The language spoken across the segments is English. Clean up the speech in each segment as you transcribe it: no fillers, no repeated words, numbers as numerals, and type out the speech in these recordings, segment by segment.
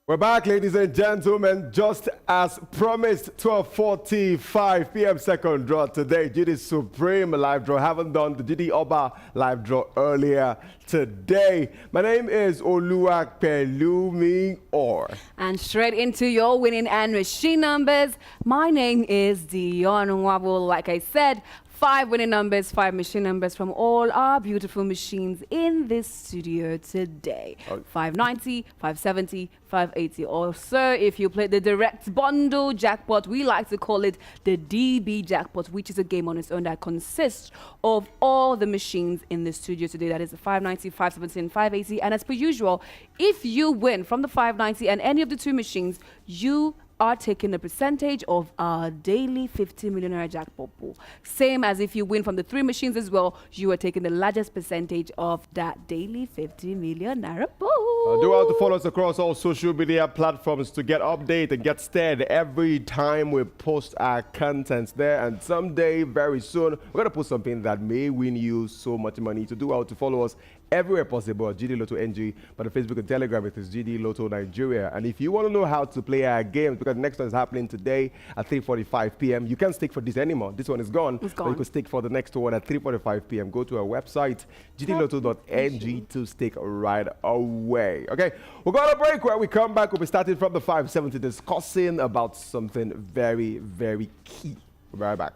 We're back, ladies and gentlemen. Just as promised, 12:45 p.m. second draw today. GD Supreme live draw. Haven't done the GD Oba live draw earlier today. My name is Oluwapelumi Or. And straight into your winning and machine numbers. My name is Dion Nwabo. Like I said, 5 winning numbers, 5 machine numbers from all our beautiful machines in this studio today. Okay. 590, 570, 580. Also, if you play the direct bundle jackpot, we like to call it the DB jackpot, which is a game on its own that consists of all the machines in the studio today. That is the 590, 570, and 580. And as per usual, if you win from the 590 and any of the 2 machines, you are taking a percentage of our daily 50 millionaire jackpot pool. Same as if you win from the 3 machines as well, you are taking the largest percentage of that daily 50 millionaire pool. Do well to follow us across all social media platforms to get updated and get stirred every time we post our contents there. And someday, very soon, we're going to post something that may win you so much money. To do well to follow us everywhere possible at GDLOTTONG, but on Facebook and Telegram it is GD Lotto Nigeria. And if you want to know how to play our games, because the next one is happening today at 3:45 p.m. You can't stick for this anymore. This one is gone. It's gone. But you can stick for the next one at 3:45 p.m. Go to our website, GDLOTTONG, to stick right away. Okay, we're going to break. Where we come back, we'll be starting from the 570, discussing about something very, very key. We'll be right back.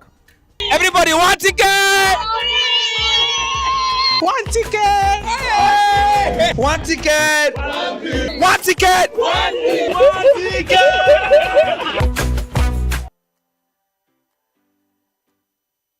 Everybody, one ticket! One ticket! Hey! One ticket! One ticket! One ticket!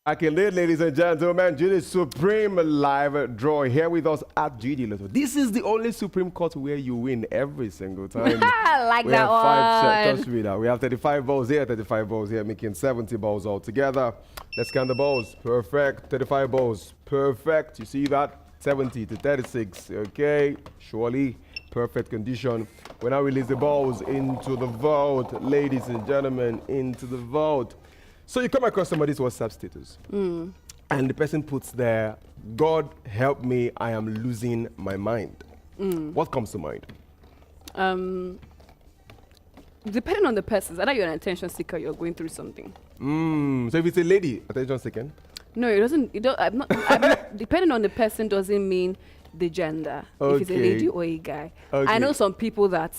Back indeed, ladies and gentlemen, GD Supreme live draw here with us at GD Lotto. This is the only Supreme Court where you win every single time. I like we that have one. 5 touch reader. We have 35 balls here, 35 balls here, making 70 balls altogether. Let's count the balls. Perfect. 35 balls. Perfect. You see that? 70 to 36. Okay. Surely. Perfect condition. We now release the balls into the vault. Ladies and gentlemen, into the vault. So you come across somebody's WhatsApp status, and the person puts there, "God help me, I am losing my mind." What comes to mind? Depending on the person, either you're an attention seeker, you're going through something. So if it's a lady, attention seeking? No, it doesn't. I'm not, depending on the person doesn't mean the gender. Okay. If it's a lady or a guy. Okay. I know some people that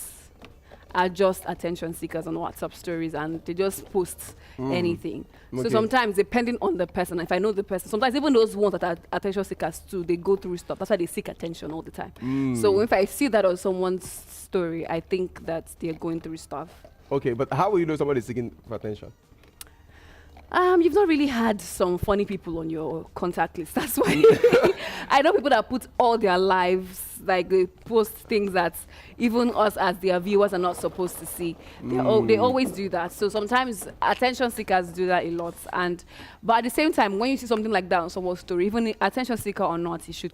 are just attention seekers on WhatsApp stories and they just post anything. Okay. So sometimes, depending on the person, if I know the person, sometimes even those ones that are attention seekers too, they go through stuff. That's why they seek attention all the time. So if I see that on someone's story, I think that they're going through stuff. Okay, but how will you know somebody's seeking for attention? You've not really had some funny people on your contact list. That's why. I know people that put all their lives, like they post things that even us as their viewers are not supposed to see. They always do that. So sometimes attention seekers do that a lot. But at the same time, when you see something like that on someone's story, even attention seeker or not, it should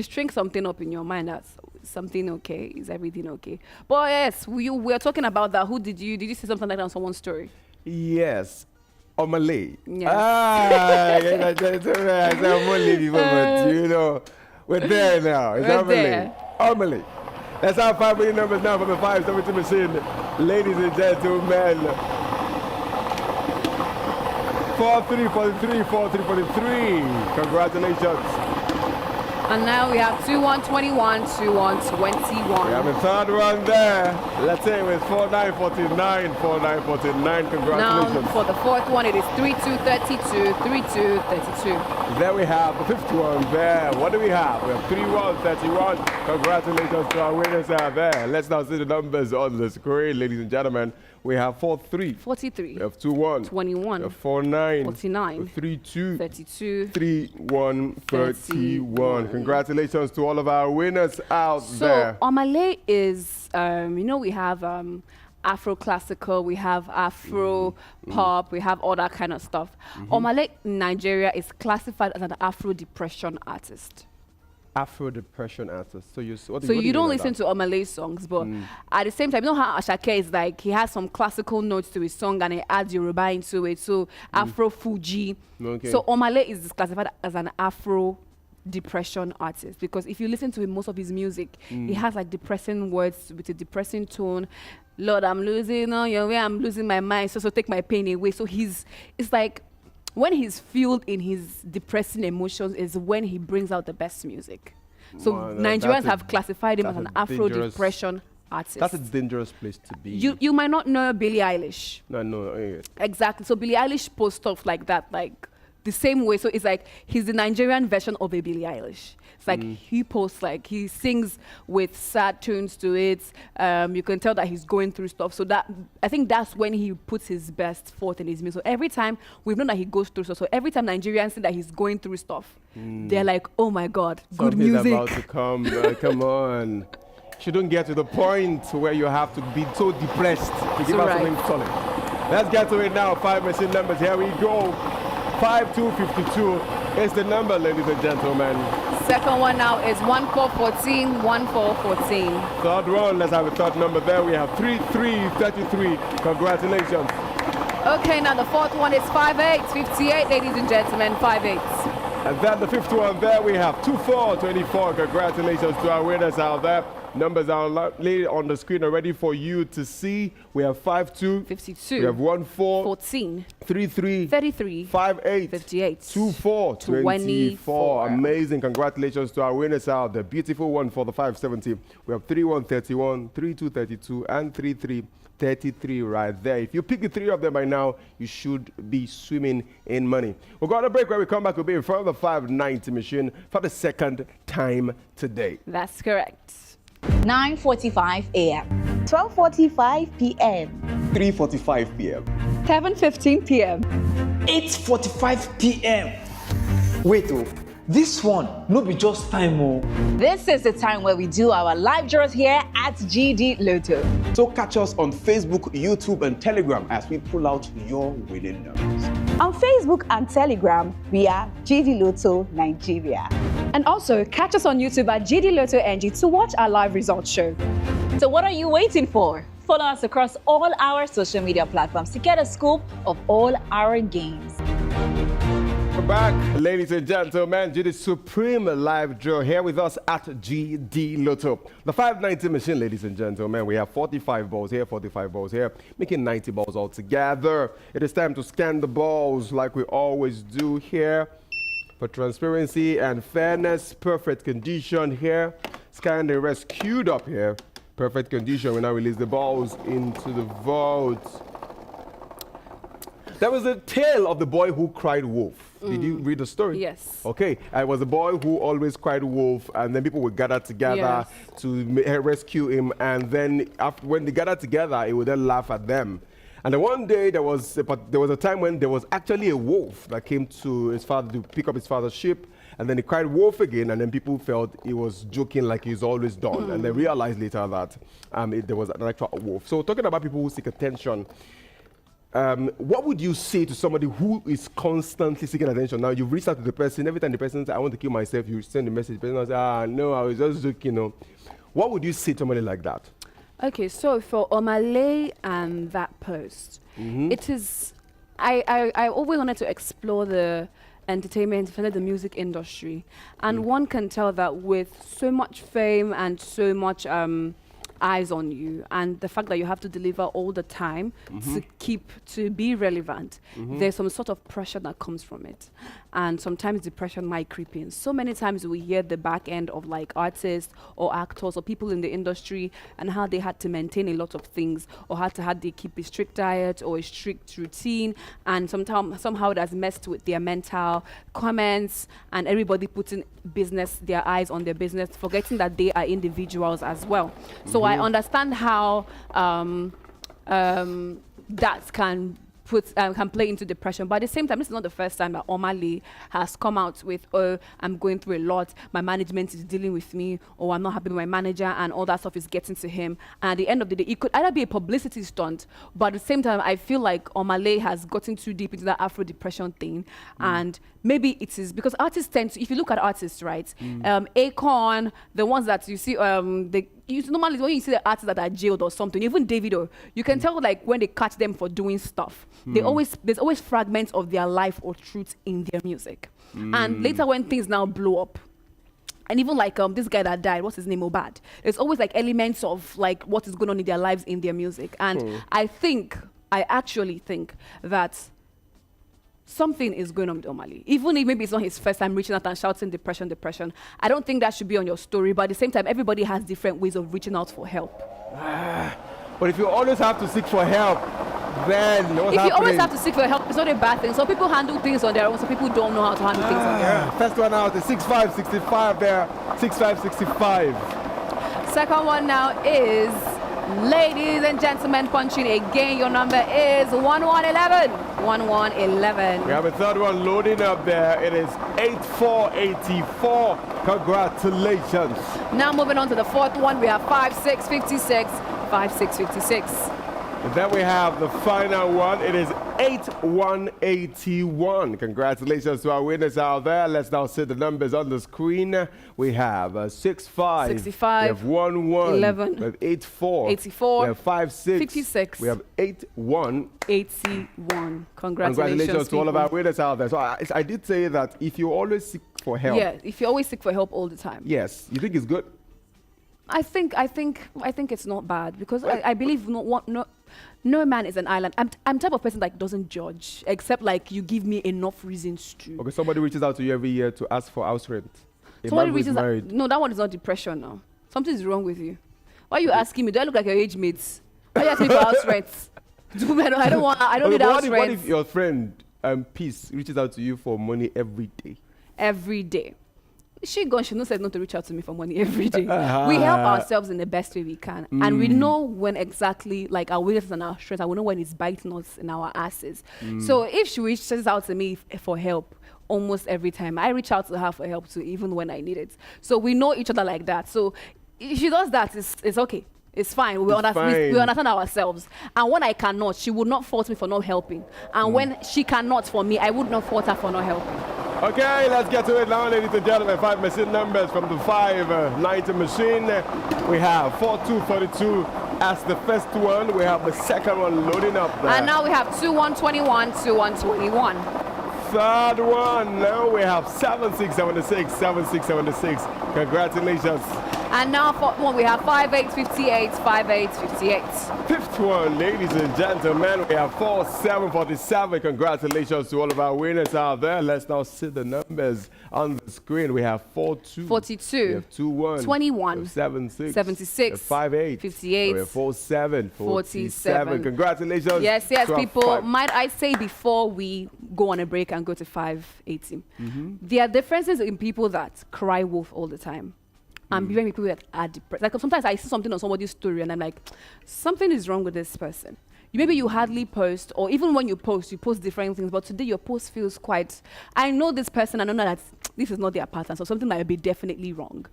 string something up in your mind that's something okay. Is everything okay? But yes, we're talking about that. Did you see something like that on someone's story? Yes. Malay. Yes. I said Malay before, but you know, we're there now. It's We're Malay. Malay. Let's have 5 winning numbers now from the 570 machine. Ladies and gentlemen. 4343, 4343. Congratulations. And now we have 2121, 2121. We have a third one there. Let's say with 4949, 4949. Congratulations. Now for the fourth one, it is 3232, 3232. There we have the fifth one there. What do we have? We have 3131. Congratulations to our winners out there. Let's now see the numbers on the screen, ladies and gentlemen. We have 43. 43. We have 21. 21. We have 49. 49. 32. 32. 31. 31. Congratulations to all of our winners out there. So, Omale is, we have Afro classical, we have Afro pop, we have all that kind of stuff. Omale in Nigeria is classified as an Afro depression artist. Afro depression artist. So you don't listen to Omale songs, but at the same time, you know how Ashake is like, he has some classical notes to his song and he adds Yoruba into it. So Afro Fuji. Okay. So Omale is classified as an Afro depression artist, because if you listen to him, most of his music, he has like depressing words with a depressing tone. Lord, I'm losing on your way, I'm losing my mind, so take my pain away. So it's like when he's fueled in his depressing emotions is when he brings out the best music. So Nigerians have classified him as an Afro-depression artist. That's a dangerous place to be. You might not know Billie Eilish. No. Exactly. So Billie Eilish posts stuff like that, like the same way. So it's like he's the Nigerian version of a Billie Eilish. It's like he posts, like he sings with sad tunes to it. You can tell that he's going through stuff. So that I think that's when he puts his best forth in his music. So every time we've known that he goes through stuff. So every time Nigerians see that he's going through stuff, they're like, oh my God, good music. Something's about to come. Come on. Shouldn't get to the point where you have to be so depressed to give us something solid. Let's get to it now. 5 machine numbers. Here we go. 5252 is the number, ladies and gentlemen. Second one now is 1414, 1414. Third one, let's have a third number there. We have 3333. Congratulations. Okay, now the fourth one is 5858, ladies and gentlemen, 58. And then the fifth one there, we have 2424. Congratulations to our winners out there. Numbers are laid on the screen already for you to see. We have 52, 52. We have 14, 14, 33, 33, 58, 58, 24, 24. Amazing. Congratulations to our winners out. The beautiful one for the 570. We have 3131, 3232, and 3333 right there. If you pick the three of them by now, you should be swimming in money. We're going to a break. When we come back, we'll be in front of the 590 machine for the second time today. That's correct. 9:45 a.m. 12:45 p.m. 3:45 p.m. 7:15 p.m. 8:45 p.m. Wait, this one no be just time, oh. This is the time where we do our live draws here at GD Lotto. So catch us on Facebook, YouTube, and Telegram as we pull out your winning numbers. On Facebook and Telegram, we are GD Lotto Nigeria. And also, catch us on YouTube at GDLOTTONG to watch our live results show. So what are you waiting for? Follow us across all our social media platforms to get a scoop of all our games. We're back, ladies and gentlemen. GD Supreme live draw here with us at GD Lotto. The 590 machine, ladies and gentlemen. We have 45 balls here, 45 balls here, making 90 balls all together. It is time to scan the balls like we always do here. For transparency and fairness, perfect condition here. Scan the rest queued up here. Perfect condition. We now release the balls into the vault. There was a tale of the boy who cried wolf. Did you read the story? Yes. Okay. It was a boy who always cried wolf, and then people would gather together to rescue him. And then when they gathered together, he would then laugh at them. And then one day there was a time when there was actually a wolf that came to his father to pick up his father's sheep, and then he cried wolf again, and then people felt he was joking like he's always done, and they realized later that there was an actual wolf. So talking about people who seek attention, what would you say to somebody who is constantly seeking attention? Now you've reached out to the person, every time the person says, I want to kill myself, you send a message, the person says, no, I was just joking, you know. What would you say to somebody like that? Okay, so for Omale and that post, it is, I always wanted to explore the entertainment, the music industry. And one can tell that with so much fame and so much eyes on you, and the fact that you have to deliver all the time to be relevant, there's some sort of pressure that comes from it. And sometimes depression might creep in. So many times we hear the back end of like artists or actors or people in the industry and how they had to maintain a lot of things, or how they keep a strict diet or a strict routine, and somehow it has messed with their mental comments, and everybody putting their eyes on their business, forgetting that they are individuals as well. So I understand how that can play into depression. But at the same time, this is not the first time that Omale has come out with, oh, I'm going through a lot, my management is dealing with me, or I'm not happy with my manager, and all that stuff is getting to him. And at the end of the day, it could either be a publicity stunt, but at the same time, I feel like Omale has gotten too deep into that Afro depression thing. And maybe it is because artists tend to, if you look at artists, right, Akon, the ones that you see, normally when you see the artists that are jailed or something, even Davido, you can tell like when they catch them for doing stuff, there's always fragments of their life or truth in their music. And later when things now blow up, And even like this guy that died, what's his name, Obad? There's always like elements of like what is going on in their lives in their music. And I actually think that something is going on with Omali. Even if maybe it's not his first time reaching out and shouting depression, I don't think that should be on your story. But at the same time, everybody has different ways of reaching out for help. But if you always have to seek for help, then what's If you always happening? have to seek for help, it's not a bad thing. Some people handle things on their own, some people don't know how to handle things on their own. First one out is 6565 there. 6565. Second one now is, ladies and gentlemen, punching again. Your number is 1111. 1111. We have a third one loading up there. It is 8484. Congratulations. Now moving on to the fourth one, we have 5656. 5656. And then we have the final one. It is 8181. Congratulations to our winners out there. Let's now see the numbers on the screen. We have 65. 65. We have 11. 11. We have 84. 84. We have 56. 56. We have 81. 81. Congratulations to all of our winners out there. So I did say that if you always seek for help. Yeah, if you always seek for help all the time. Yes. You think it's good? I think it's not bad because I believe no man is an island. I'm type of person that doesn't judge, except like you give me enough reasons to. Okay, somebody reaches out to you every year to ask for house rent. Somebody reaches out. No, that one is not depression now. Something is wrong with you. Why are you asking me? Do I look like your age mates? Why are you asking me for house rent? I don't need house rent. What if your friend Peace reaches out to you for money every day? Every day. She gone, she knows said not to reach out to me for money every day. We help ourselves in the best way we can. And we know when exactly, like our weaknesses and our strengths, and we know when it's biting us in our asses. So if she reaches out to me for help, almost every time, I reach out to her for help too, even when I need it. So we know each other like that. So if she does that, it's okay. It's fine. We understand ourselves. And when I cannot, she would not fault me for not helping. And when she cannot for me, I would not fault her for not helping. Okay, let's get to it now, ladies and gentlemen. 5 machine numbers from the 590 machine. We have 4242 as the first one. We have the second one loading up there. And now we have 2121, 2121. Third one, now we have 7676, 7676. Congratulations. And now for one, we have 5858, 5858. Fifth one, ladies and gentlemen, we have 4747. Congratulations to all of our winners out there. Let's now see the numbers on the screen. We have 42. 42. We have 21. 21. We have 76. 76. We have 58. 58. We have 47. 47. Congratulations. Yes, to our people. five. Might I say before we go on a break and go to 580, there are differences in people that cry wolf all the time. And people that are depressed. Like sometimes I see something on somebody's story and I'm like, something is wrong with this person. Maybe you hardly post, or even when you post different things, but today your post feels quite, I know this person, I know that this is not their pattern, so something might be definitely wrong.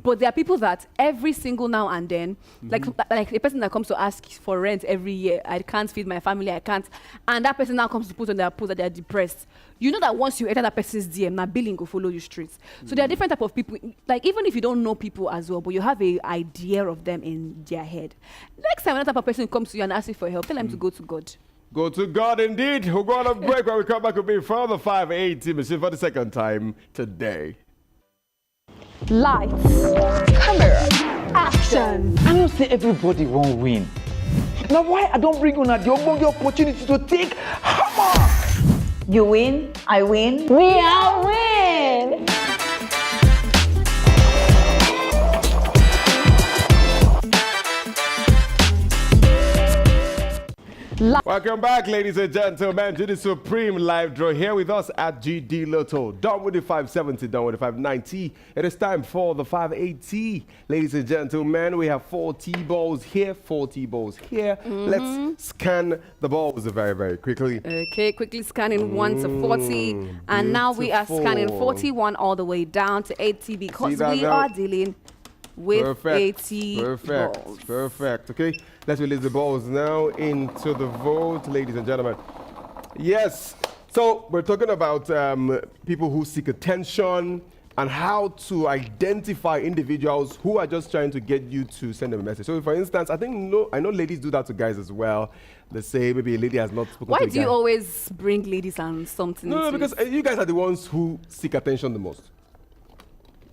But there are people that every single now and then, like a person that comes to ask for rent every year, I can't feed my family, I can't, and that person now comes to put on their post that they're depressed. You know that once you enter that person's DM, now billing will follow you straight. So there are different type of people, like even if you don't know people as well, but you have an idea of them in their head. Next time another type of person comes to you and asks you for help, tell them to go to God. Go to God indeed. We'll go on a break. When we come back, we'll be further 580 machine for the second time today. Lights, camera, action. I don't say everybody won't win. Now why I don't bring on the opportunity to take hammer? You win, I win. We are win! Welcome back, ladies and gentlemen, to the Supreme Live Draw here with us at GD Lotto. Done with the 570, done with the 590. It is time for the 580. Ladies and gentlemen, we have 40 balls here, 40 balls here. Let's scan the balls very, very quickly. Okay, quickly scanning 1 to 40. And now we are scanning 41 all the way down to 80 because we are dealing with 80 balls. Perfect. Okay, let's release the balls now into the vote, ladies and gentlemen. Yes, so we're talking about people who seek attention and how to identify individuals who are just trying to get you to send them a message. So, for instance, I know ladies do that to guys as well. They say maybe a lady has not spoken to a guy. Why do you always bring ladies and something? No, because you guys are the ones who seek attention the most.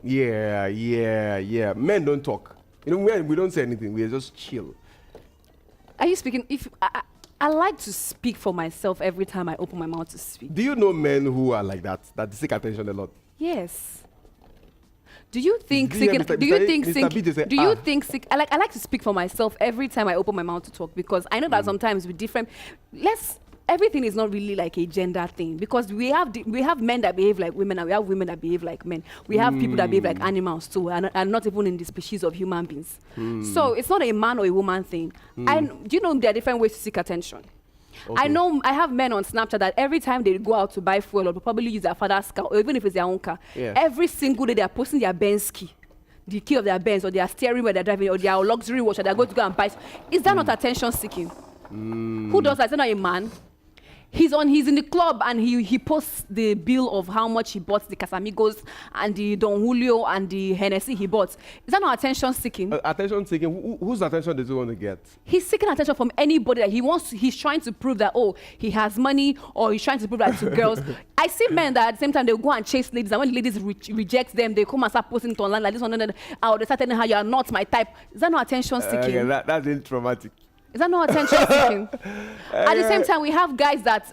Yeah. Men don't talk. You know, we don't say anything. We just chill. Are you speaking? I like to speak for myself every time I open my mouth to speak. Do you know men who are like that seek attention a lot? Yes. Do you think Do you hear Do you think I like to speak for myself every time I open my mouth to talk, because I know that sometimes with different everything is not really like a gender thing, because we have men that behave like women and we have women that behave like men. We have people that behave like animals too, and not even in the species of human beings. So it's not a man or a woman thing. And you know, there are different ways to seek attention. Okay. I know I have men on Snapchat that every time they go out to buy fuel or probably use their father's car, or even if it's their own car, every single day they are posting their Benz key, the key of their Benz, or their steering where they're driving, or their luxury watch that they're going to go and buy. Is that not attention seeking? Who does that? Is that not a man? He's in the club and he posts the bill of how much he bought the Casamigos and the Don Julio and the Hennessy he bought. Is that not attention seeking? Attention seeking? Whose attention does he want to get? He's seeking attention from anybody that he's trying to prove that, oh, he has money, or he's trying to prove that to girls. I see men that at the same time they'll go and chase ladies, and when ladies reject them, they come and start posting it online like this one, and they start telling her you are not my type. Is that not attention seeking? That's really traumatic. Is that not attention seeking? At the same time, we have guys that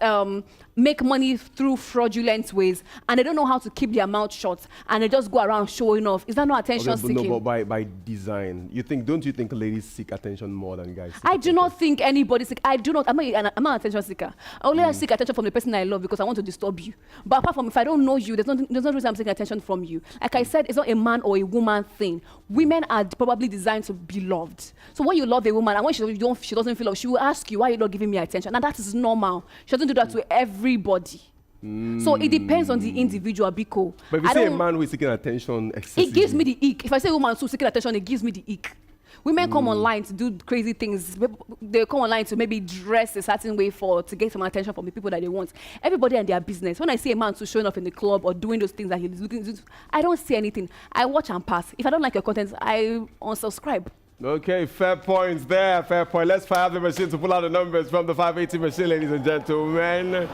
make money through fraudulent ways, and they don't know how to keep their mouth shut, and they just go around showing off. Is that not attention seeking? No, but by design, don't you think ladies seek attention more than guys? I do not think anybody seek. I do not. I'm not an attention seeker. I only seek attention from the person I love because I want to disturb you. But apart from, if I don't know you, there's no reason I'm seeking attention from you. Like I said, it's not a man or a woman thing. Women are probably designed to be loved. So when you love a woman and when she doesn't feel love, she will ask you, why are you not giving me attention? And that is normal. She doesn't do that to everybody. So it depends on the individual, Biko. But if you say a man who is seeking attention excessively, it gives me the ick. If I say a woman who's seeking attention, it gives me the ick. Women come online to do crazy things. They come online to maybe dress a certain way to get some attention from the people that they want. Everybody and their business. When I see a man showing up in the club or doing those things that he's looking to do, I don't see anything. I watch and pass. If I don't like your content, I unsubscribe. Okay, fair points there, fair point. Let's fire the machine to pull out the numbers from the 580 machine, ladies and gentlemen.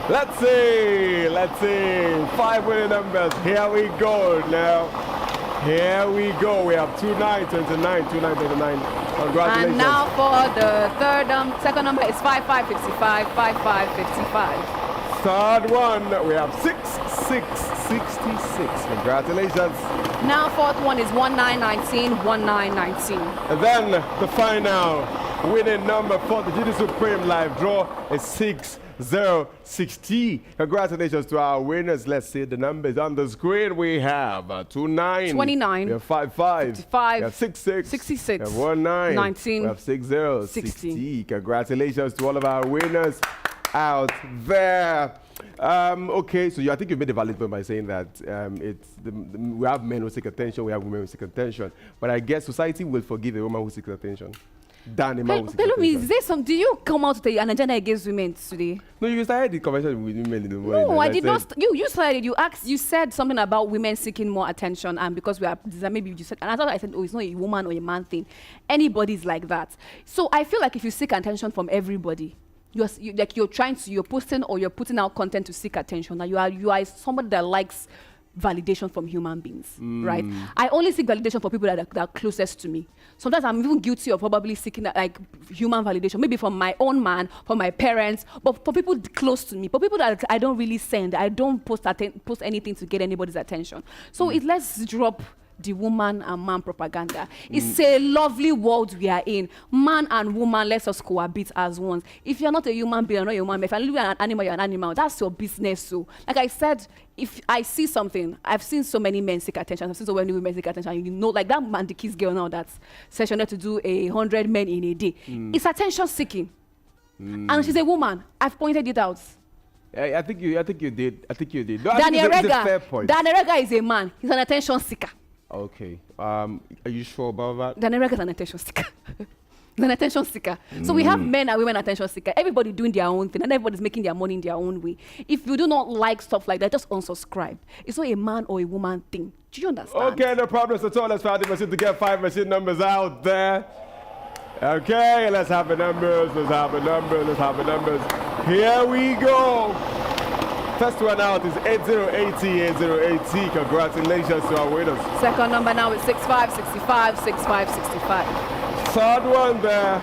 Let's see. 5 winning numbers. Here we go now. Here we go. We have 2929, 2929. Congratulations. And now for the second number is 5555, 5555. Third one, we have 6666. Congratulations. Now fourth one is 1919, 1919. And then the final winning number for the GD Supreme live draw is 6060. Congratulations to our winners. Let's see the numbers on the screen. We have 29, we have 55, 55, we have 66, 66, we have 19, 19, we have 60, 60. Congratulations to all of our winners out there. Okay, so I think you made a valid point by saying that we have men who seek attention, we have women who seek attention, but I guess society will forgive a woman who seeks attention than a man who seeks attention. Do you come out to an agenda against women today? No, you started the conversation with women in the morning. No, I did not. You started. You said something about women seeking more attention, and because we are, maybe you said, and I thought I said, oh, it's not a woman or a man thing. Anybody's like that. So I feel like if you seek attention from everybody, you're posting or you're putting out content to seek attention. That you are somebody that likes validation from human beings, right? I only seek validation for people that are closest to me. Sometimes I'm even guilty of probably seeking like human validation, maybe from my own man, from my parents, but for people close to me, for people that I don't really send, I don't post anything to get anybody's attention. So let's drop the woman and man propaganda. It's a lovely world we are in. Man and woman, let us cohabit as one. If you're not a human being, you're not a human being. If you're an animal, you're an animal. That's your business. So, like I said, if I see something, I've seen so many men seek attention. I've seen so many women seek attention. You know, like that man, the kids girl now that's sessioned to do 100 men in a day. It's attention seeking. And she's a woman. I've pointed it out. I think you did. No, Daniel Rega. Daniel Rega is a man. He's an attention seeker. Okay. Are you sure about that? Daniel Rega is an attention seeker. He's an attention seeker. So we have men and women attention seeker. Everybody doing their own thing, and everybody's making their money in their own way. If you do not like stuff like that, just unsubscribe. It's not a man or a woman thing. Do you understand? Okay, no problems at all. Let's try the machine to get 5 machine numbers out there. Okay, let's have the numbers. Here we go. First one out is 8080. Congratulations to our winners. Second number now is 6565. Third one there,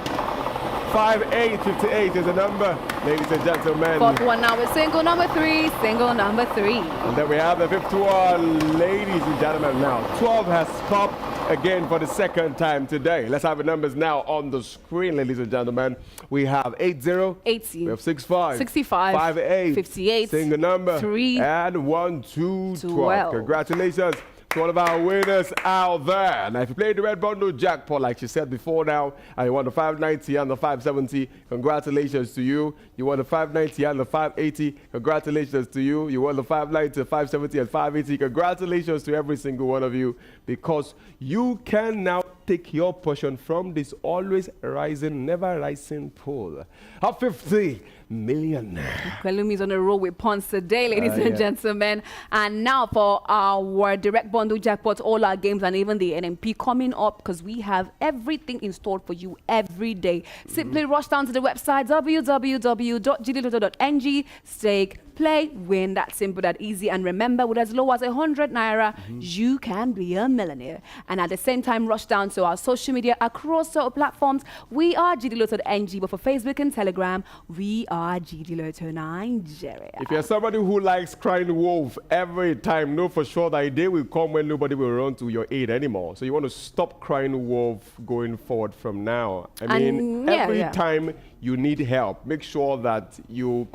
5858 is the number, ladies and gentlemen. Fourth one now is single number 3. And then we have the fifth one, ladies and gentlemen. Now, 12 has popped again for the second time today. Let's have the numbers now on the screen, ladies and gentlemen. We have 80, 80. we have 65, 58, 58, single number 3, and 1, 2, 12. 12. Congratulations to all of our winners out there. Now, if you played the red bundle jackpot, like she said before now, and you won the 590 and the 570, congratulations to you. You won the 590 and the 580, congratulations to you. You won the 590, 570, and 580. Congratulations to every single one of you, because you can now take your portion from this always rising, never rising pool of 50 million. Kalumi's on the road with Ponce today, ladies and gentlemen. And now for our direct bundle jackpot, all our games and even the NMP coming up, because we have everything installed for you every day. Simply rush down to the website www.gdlotto.ng, stake, play, win. That simple, that easy. And remember, with as low as 100 naira, you can be a millionaire. And at the same time, rush down to our social media across our platforms. We are GDLOTTONG, but for Facebook and Telegram, we are GDLOTTO Nigeria. If you're somebody who likes crying wolf every time, know for sure that a day will come when nobody will run to your aid anymore. So you want to stop crying wolf going forward from now. I mean, every time you need help, make sure that you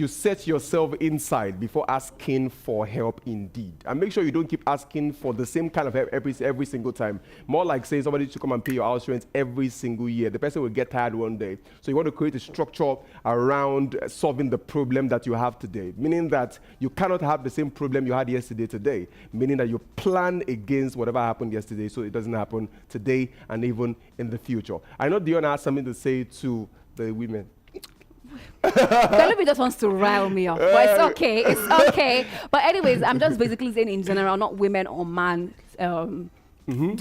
set yourself inside before asking for help indeed. And make sure you don't keep asking for the same kind of help every single time. More like saying somebody should come and pay your house rent every single year. The person will get tired one day. So you want to create a structure around solving the problem that you have today. Meaning that you cannot have the same problem you had yesterday today. Meaning that you plan against whatever happened yesterday so it doesn't happen today and even in the future. I know Dion has something to say to the women. Kalubi just wants to rile me up, but it's okay. It's okay. But anyways, I'm just basically saying in general, not women or man.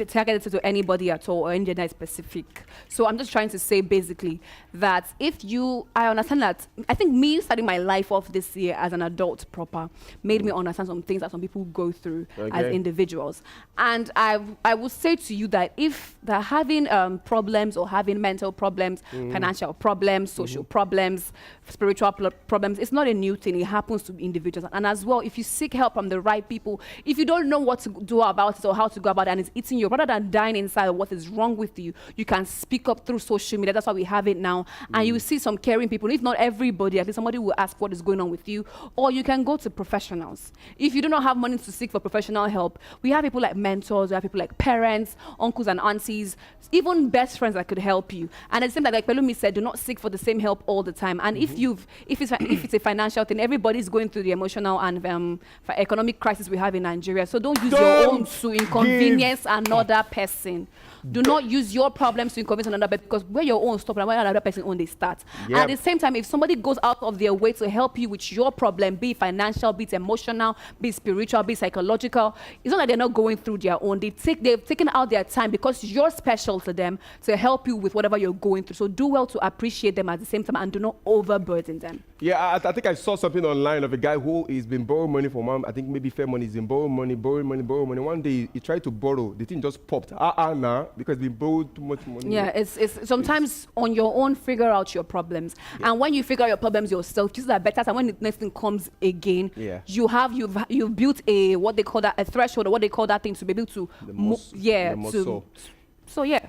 Targeted to anybody at all or any gender specific. So I'm just trying to say basically that I understand that, I think me starting my life off this year as an adult proper made me understand some things that some people go through as individuals. And I would say to you that if they're having problems or having mental problems, financial problems, social problems, spiritual problems, it's not a new thing. It happens to individuals. And as well, if you seek help from the right people, if you don't know what to do about it or how to go about it, and it's eating you, rather than dying inside of what is wrong with you, you can speak up through social media. That's why we have it now. And you will see some caring people. If not everybody, at least somebody will ask what is going on with you. Or you can go to professionals. If you do not have money to seek for professional help, we have people like mentors, we have people like parents, uncles and aunties, even best friends that could help you. And at the same time, like Pelumi said, do not seek for the same help all the time. And if it's a financial thing, everybody's going through the emotional and economic crisis we have in Nigeria. So don't use your own to inconvenience another person. Do not use your problems to inconvenience another person, because where your own stop and where another person own they start. At the same time, if somebody goes out of their way to help you with your problem, be it financial, be it emotional, be it spiritual, be it psychological, it's not that they're not going through their own. They've taken out their time because you're special to them to help you with whatever you're going through. So do well to appreciate them at the same time and do not overburden them. Yeah, I think I saw something online of a guy who has been borrowing money from mom. I think maybe fair money. He's been borrowing money. One day he tried to borrow. The thing just popped. Nah, because he borrowed too much money. Yeah, it's sometimes on your own, figure out your problems. Yeah. And when you figure out your problems yourself, just that better time when the next thing comes again, you've built a threshold, or what they call that thing, to be able to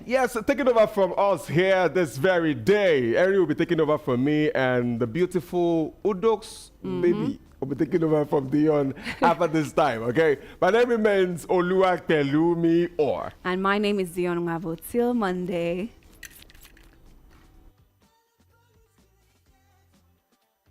Yes, taking over from us here this very day. Erin will be taking over from me, and the beautiful Udox baby will be taking over from Dion after this time, okay? My name remains Oluwapelumi Or. And my name is Dion Mavo. Till Monday.